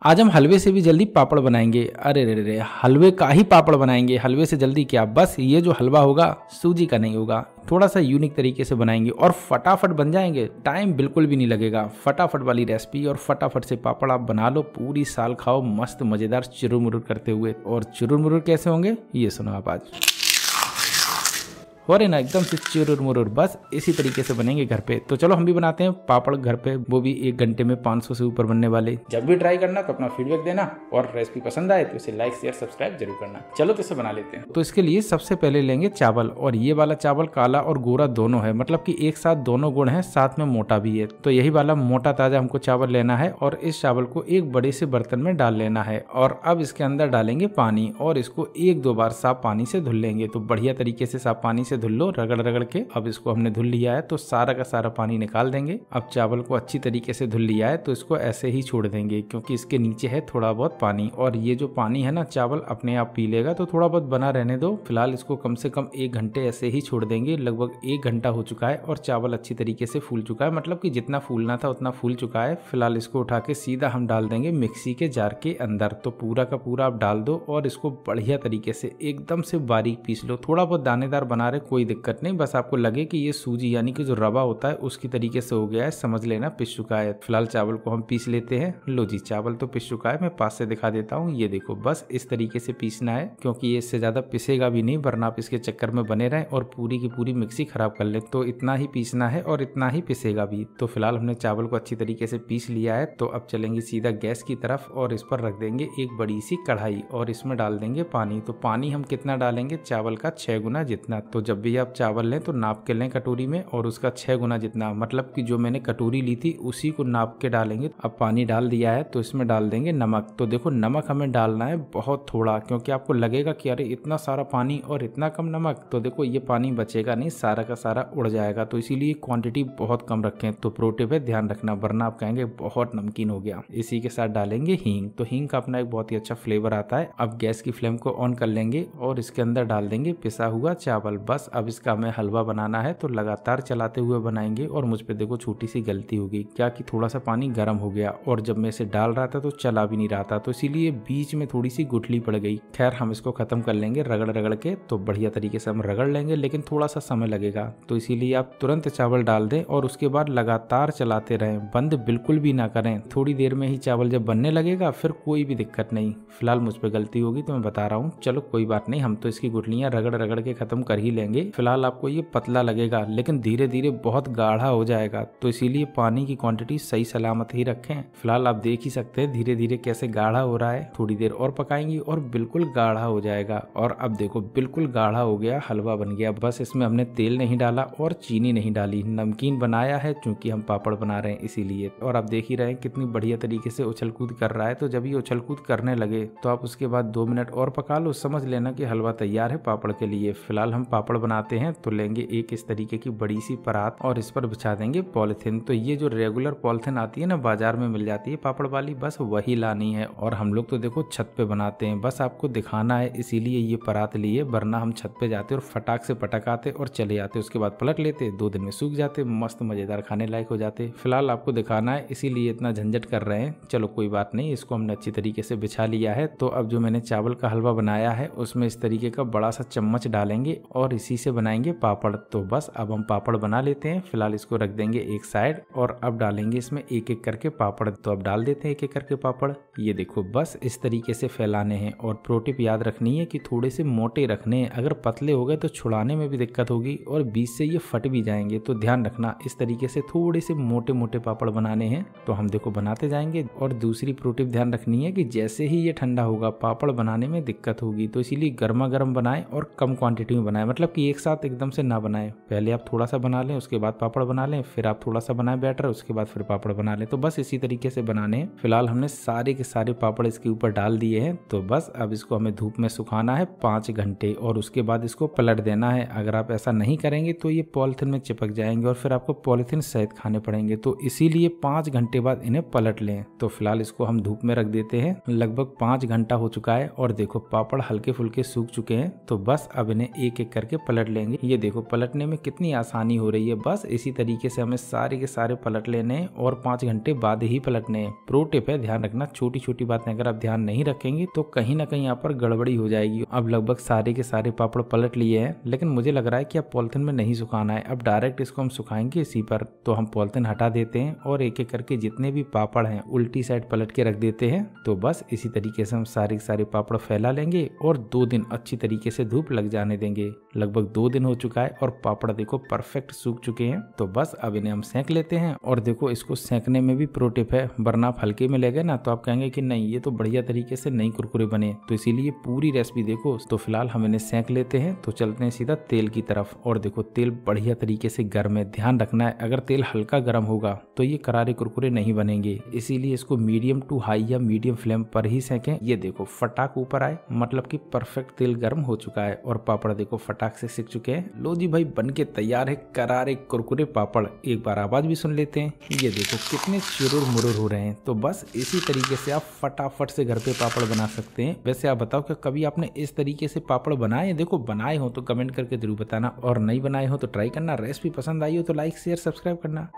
आज हम हलवे से भी जल्दी पापड़ बनाएंगे। अरे रे रे, हलवे का ही पापड़ बनाएंगे। हलवे से जल्दी क्या, बस ये जो हलवा होगा सूजी का नहीं होगा, थोड़ा सा यूनिक तरीके से बनाएंगे और फटाफट बन जाएंगे। टाइम बिल्कुल भी नहीं लगेगा। फटाफट वाली रेसिपी और फटाफट से पापड़ आप बना लो, पूरी साल खाओ मस्त मजेदार चुरुर मुरुर करते हुए। और चुरुर मुरुर कैसे होंगे ये सुनो आप आज। हो रहे ना एकदम से चुरुर मुरुर, बस इसी तरीके से बनेंगे घर पे। तो चलो हम भी बनाते हैं पापड़ घर पे, वो भी 1 घंटे में 500 से ऊपर बनने वाले। जब भी ट्राई करना तो अपना फीडबैक देना और रेसिपी पसंद आए तो इसे लाइक शेयर सब्सक्राइब जरूर करना। चलो तो इसे बना लेते हैं। तो इसके लिए सबसे पहले लेंगे चावल, और ये वाला चावल काला और गोरा दोनों है, मतलब कि एक साथ दोनों गुण है, साथ में मोटा भी है। तो यही वाला मोटा ताजा हमको चावल लेना है और इस चावल को एक बड़े से बर्तन में डाल लेना है। और अब इसके अंदर डालेंगे पानी और इसको 1-2 बार साफ पानी से धुल लेंगे। तो बढ़िया तरीके से साफ पानी से धुल लो रगड़ के। अब इसको हमने धुल लिया है तो सारा का सारा पानी निकाल देंगे। अब चावल को अच्छी तरीके से धुल लिया है तो इसको ऐसे ही छोड़ देंगे, क्योंकि इसके नीचे है थोड़ा बहुत पानी, और ये जो पानी है ना चावल अपने आप पी लेगा, तो थोड़ा बहुत बना रहने दो। फिलहाल इसको कम से कम 1 घंटे ऐसे ही छोड़ देंगे। लगभग 1 घंटा हो चुका है और चावल अच्छी तरीके से फूल चुका है, मतलब कि जितना फूलना था उतना फूल चुका है। फिलहाल इसको उठा के सीधा हम डाल देंगे मिक्सी के जार के अंदर। तो पूरा का पूरा आप डाल दो और इसको बढ़िया तरीके से एकदम से बारीक पीस लो। थोड़ा बहुत दानेदार बना रहे कोई दिक्कत नहीं, बस आपको लगे कि ये सूजी यानी कि जो रवा होता है उसकी तरीके से हो गया है, समझ लेना पिस चुका है। फिलहाल चावल को हम पीस लेते हैं। लो जी, चावल तो पिस चुका है, मैं पास से दिखा देता हूँ। ये देखो, बस इस तरीके से पीसना है, क्योंकि ये इससे ज्यादा पिसेगा भी नहीं, वरना आप इसके चक्कर में बने रहें और पूरी की पूरी मिक्सी खराब कर ले। तो इतना ही पीसना है और इतना ही पिसेगा भी। तो फिलहाल हमने चावल को अच्छी तरीके से पीस लिया है। तो अब चलेंगे सीधा गैस की तरफ और इस पर रख देंगे एक बड़ी सी कढ़ाई और इसमें डाल देंगे पानी। तो पानी हम कितना डालेंगे, चावल का 6 गुना जितना। तो जब भी आप चावल लें तो नाप के लें कटोरी में, और उसका 6 गुना जितना, मतलब कि जो मैंने कटोरी ली थी उसी को नाप के डालेंगे। अब पानी डाल दिया है तो इसमें डाल देंगे नमक। तो देखो नमक हमें डालना है बहुत थोड़ा, क्योंकि आपको लगेगा कि अरे इतना सारा पानी और इतना कम नमक। तो देखो ये पानी बचेगा नहीं, सारा का सारा उड़ जाएगा। तो इसीलिए क्वांटिटी बहुत कम रखें। तो प्रो टिप है, ध्यान रखना, वरना आप कहेंगे बहुत नमकीन हो गया। इसी के साथ डालेंगे हींग। तो हींग का अपना एक बहुत ही अच्छा फ्लेवर आता है। अब गैस की फ्लेम को ऑन कर लेंगे और इसके अंदर डाल देंगे पिसा हुआ चावल। बस अब इसका हमें हलवा बनाना है, तो लगातार चलाते हुए बनाएंगे। और मुझ पे देखो छोटी सी गलती हो गई, क्या कि थोड़ा सा पानी गर्म हो गया और जब मैं इसे डाल रहा था तो चला भी नहीं रहा था, तो इसीलिए बीच में थोड़ी सी गुठली पड़ गई। खैर हम इसको खत्म कर लेंगे रगड़ के। तो बढ़िया तरीके से हम रगड़ लेंगे, लेकिन थोड़ा सा समय लगेगा। तो इसीलिए आप तुरंत चावल डाल दें और उसके बाद लगातार चलाते रहें, बंद बिल्कुल भी ना करें। थोड़ी देर में ही चावल जब बनने लगेगा फिर कोई भी दिक्कत नहीं। फिलहाल मुझ पे गलती होगी तो मैं बता रहा हूँ, चलो कोई बात नहीं, हम तो इसकी गुठलियां रगड़ के खत्म कर ही लेंगे। फिलहाल आपको ये पतला लगेगा, लेकिन धीरे धीरे बहुत गाढ़ा हो जाएगा। तो इसीलिए पानी की क्वांटिटी सही सलामत ही रखें। फिलहाल आप देख ही सकते हैं धीरे धीरे कैसे गाढ़ा हो रहा है। थोड़ी देर और पकाएंगे और बिल्कुल गाढ़ा हो जाएगा। और अब देखो बिल्कुल गाढ़ा हो गया, हलवा बन गया। बस इसमें हमने तेल नहीं डाला और चीनी नहीं डाली, नमकीन बनाया है क्योंकि हम पापड़ बना रहे हैं इसीलिए। और आप देख ही रहे हैं कितनी बढ़िया तरीके से उछल कूद कर रहा है। तो जब ये उछल कूद करने लगे तो आप उसके बाद 2 मिनट और पका लो, समझ लेना कि हलवा तैयार है पापड़ के लिए। फिलहाल हम पापड़ बनाते हैं। तो लेंगे एक इस तरीके की बड़ी सी परात और इस पर बिछा देंगे पॉलिथीन। तो ये जो रेगुलर पॉलिथीन आती है ना, बाजार में मिल जाती है पापड़ वाली, बस वही लानी है। और हम लोग तो देखो छत पे बनाते हैं, बस आपको दिखाना है इसीलिए ये परात लिए, वरना हम छत पे जाते और फटाक से पटक आते और चले आते, उसके बाद पलट लेते, 2 दिन में सूख जाते, मस्त मजेदार खाने लायक हो जाते। फिलहाल आपको दिखाना है इसीलिए इतना झंझट कर रहे हैं। चलो कोई बात नहीं, इसको हमने अच्छी तरीके से बिछा लिया है। तो अब जो मैंने चावल का हलवा बनाया है उसमें इस तरीके का बड़ा सा चम्मच डालेंगे और इसी से बनाएंगे पापड़। तो बस अब हम पापड़ बना लेते हैं। फिलहाल इसको रख देंगे एक साइड और अब डालेंगे इसमें एक एक करके पापड़। तो अब डाल देते हैं एक एक करके पापड़। ये देखो बस इस तरीके से फैलाने हैं। और प्रो टिप याद रखनी है कि थोड़े से मोटे रखने हैं, अगर पतले हो गए तो छुड़ाने में भी दिक्कत होगी और बीच से ये फट भी जाएंगे। तो ध्यान रखना, इस तरीके से थोड़े से मोटे मोटे पापड़ बनाने हैं। तो हम देखो बनाते जाएंगे। और दूसरी प्रो टिप ध्यान रखनी है कि जैसे ही ये ठंडा होगा पापड़ बनाने में दिक्कत होगी, तो इसीलिए गर्मा गर्म बनाएं और कम क्वांटिटी में बनाएं, मतलब कि एक साथ एकदम से ना बनाएं। पहले आप थोड़ा सा बना लें, उसके बाद पापड़ बना लें, फिर आप थोड़ा सा बनाएं बैटर, उसके बाद फिर पापड़ बना लें। तो बस इसी तरीके से बनाने हैं। फिलहाल हमने सारे के सारे पापड़ इसके ऊपर डाल दिए हैं। तो बस अब इसको हमें धूप में सुखाना है 5 घंटे और उसके बाद इसको पलट देना है। अगर आप ऐसा नहीं करेंगे तो ये पॉलिथीन में चिपक जाएंगे और फिर आपको पॉलिथीन सहित खाने पड़ेंगे। तो इसीलिए 5 घंटे बाद इन्हें पलट लें। तो फिलहाल इसको हम धूप में रख देते हैं। लगभग 5 घंटा हो चुका है और देखो पापड़ हल्के फुल्के सूख चुके हैं। तो बस अब इन्हें एक एक करके पलट लेंगे। ये देखो पलटने में कितनी आसानी हो रही है। बस इसी तरीके से हमें सारे के सारे पलट लेने हैं और 5 घंटे बाद ही पलटने हैं। प्रो टिप है, ध्यान रखना, छोटी छोटी बातें अगर आप ध्यान नहीं रखेंगे तो कहीं ना कहीं यहाँ पर गड़बड़ी हो जाएगी। अब लगभग सारे के सारे पापड़ पलट लिए हैं, लेकिन मुझे लग रहा है कि अब पॉलिथीन में नहीं सुखाना है, अब डायरेक्ट इसको हम सुखाएंगे इसी पर। तो हम पॉलिथीन हटा देते हैं और एक एक करके जितने भी पापड़ हैं उल्टी साइड पलट के रख देते हैं। तो बस इसी तरीके से हम सारे के सारे पापड़ फैला लेंगे और 2 दिन अच्छी तरीके से धूप लग जाने देंगे। लगभग 2 दिन हो चुका है और पापड़ देखो परफेक्ट सूख चुके हैं। तो बस अब इन्हें हम सेंक लेते हैं। और देखो इसको सेंकने में भी प्रो टिप है, वरना आप हल्के में ले गए ना तो आप कहेंगे कि नहीं ये तो बढ़िया तरीके से नहीं कुरकुरे बने। तो इसीलिए पूरी रेसिपी देखो। तो फिलहाल हम इन्हें सेंक लेते हैं। तो चलते हैं सीधा तेल की तरफ। और देखो तेल बढ़िया तरीके से गर्म है, ध्यान रखना है अगर तेल हल्का गर्म होगा तो ये करारे कुरकुरे नहीं बनेंगे। इसीलिए इसको मीडियम टू हाई या मीडियम फ्लेम पर ही सेकें। ये देखो फटाक ऊपर आए, मतलब कि परफेक्ट तेल गर्म हो चुका है और पापड़ देखो फटाक से सिक चुके हैं। लो जी भाई, बन के तैयार है करारे कुरकुरे पापड़। एक बार आवाज भी सुन लेते हैं। ये देखो कितने चुरुर मुरुर हो रहे हैं। तो बस इसी तरीके से आप फटाफट से घर पे पापड़ बना सकते हैं। वैसे आप बताओ कि कभी आपने इस तरीके से पापड़ बनाए? देखो बनाए हो तो कमेंट करके जरूर बताना, और नहीं बनाए हो तो ट्राई करना। रेसिपी पसंद आई हो तो लाइक शेयर सब्सक्राइब करना।